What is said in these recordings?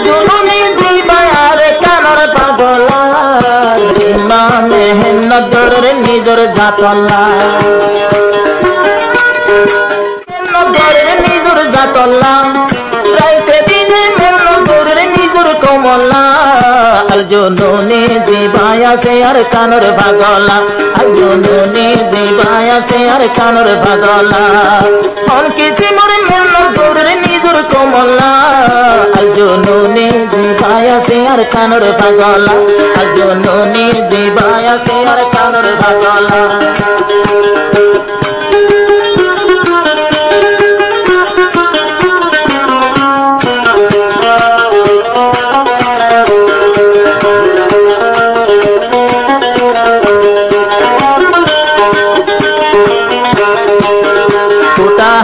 জুনুনি দিবায়ার কানর পাগলা সীমা মেহনত ধরে নিজর জাতলা নিজর জাতলা রাইতে দিনে মেহনত ধরে নিজর কমলা আল জুনুনি দিবায়া সে আর কানর পাগলা আল জুনুনি দিবায়া সে আর কানর পাগলা অন কিসি মরে মেহনত ধরে নিজর কমলা আল জুনুনি দিবায়া সে আর কানর পাগলা আল জুনুনি দিবায়া সে আর কানর পাগলা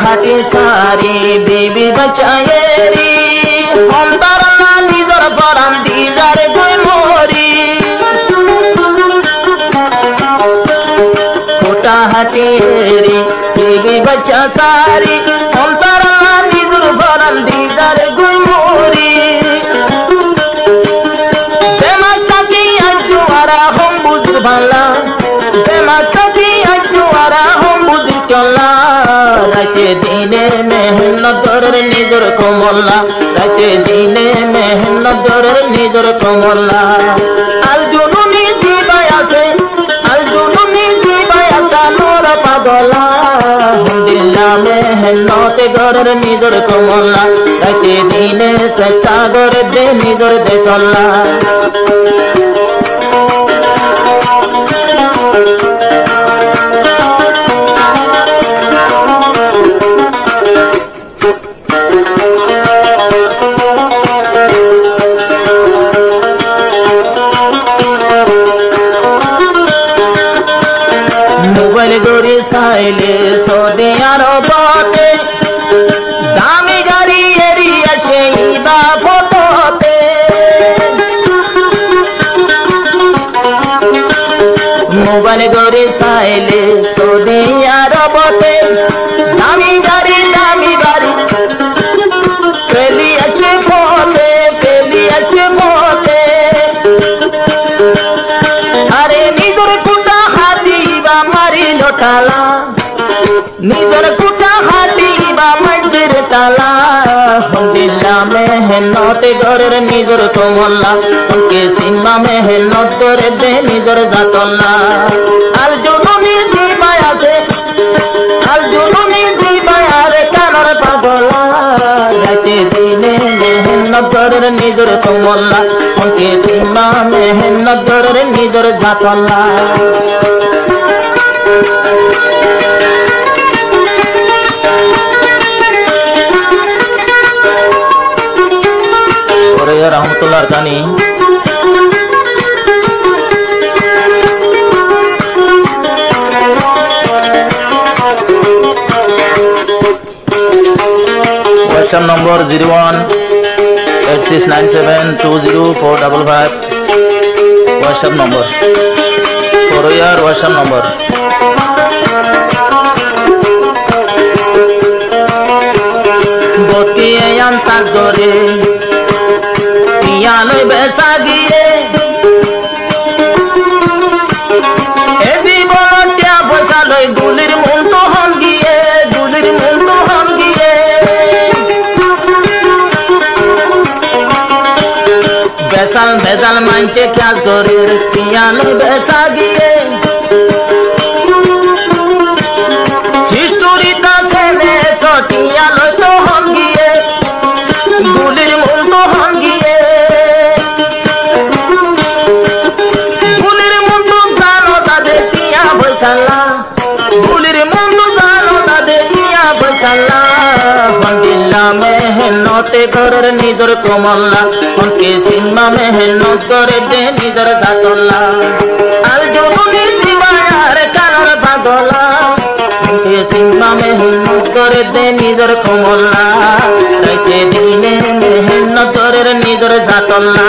हाटी सारी बीबी बचाएरी हम तारा निजर बरम दीजार कोई मोरी कोटा हाटीरी बीबी बचा सारी हम तारा निजर बरम दीजार कोई मोरी बेमा तकी अजुआरा हम बुझ भला बेमा तकी अजुआरा हम बुझ चला राते दिने मेहनत धरे নিজর কমলা রাতে দিনে মেহনত ধরে নিজর কমলা আল জুনুনি দিবায়া সে আল জুনুনি দিবায়া কানর পাগলা দিলা মেহনত ধরে নিজর কমলা রাতে দিনে চেষ্টা করে দে নিজর দেশলা মোবাইল গড়ি সাইলে সৌদি আরবতে দামি গাড়ি এরিয়া সেই বা ফটোতে মোবাইল গড়ি সাইলে সৌদি আরবতে দামি গাড়ি পেলি আছে ফোতে আরে নিজর কুটা হাতি বা মারি লোটালা নিজর কুটা হাতি বা মঞ্জির তালা দিলা মেহনত ঘরের নিজর কমলা উনকে সীমা মেহনত করে দে নিজর জাতলা আল জুনুনি দিবায়া সে আল জুনুনি দিবায়া রে কানর পাগলা রাতে দিনে মেহনত ঘরের নিজর কমলা উনকে সীমা মেহনত ঘরের নিজর জাতলা Rahmatullah Jani WhatsApp number 018697204555 WhatsApp number courier WhatsApp number बोतिए अंताज गोरे লই বেসা গিয়ে এ জীবন টিয়া পয়সা লই গুলির মন তো হন গিয়ে বেসাল ভেজাল মানছে কাজ করে টিয়া লই বেসা গিয়ে হিস্টোরিটা সেনে সটিয়া লই তো হন গিয়ে গুলির মন তো হন গিয়ে গুলির মন্দ জানো তাদের টিয়া বসালা দিলা মেহনতে ঘরের নিজর কমলা উনকে সীমা মেহনত করে দে নিজর জাতলা আল জুনুনি দিবায়া রে কানর পাগলা উনকে সীমা মেহনত করে দে নিজর কমলা রাতে দিনে মেহনত করে নিজর জাতলা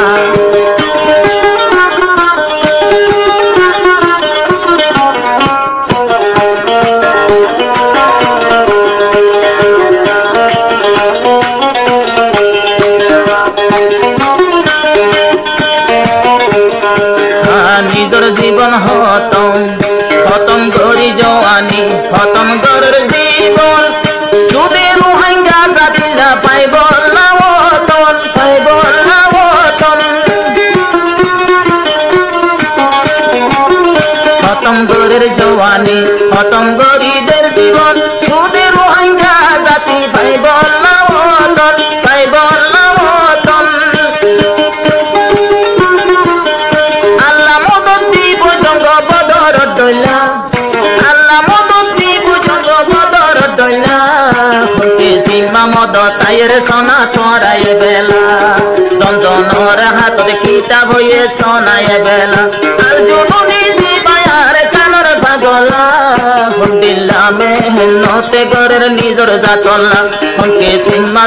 পতঙ্গরীদের জীবন সুদে রোহিঙ্গা জাতি পাইব না ওতন পাইব না ওতন আল্লাহ মদত দিব জঙ্গ বদর দইলা আল্লাহ মদত দিব জঙ্গ বদর দইলা হতে সীমা মদ তাইর সোনা তোরাই বেলা জঞ্জনর হাতত কিতাব হয়ে সোনাই বেলা আর জননী জীবায়ার কানর পাগলা হুন্ডিল্লা মেহনতে গরের নিজর জাতলা হকে সীমা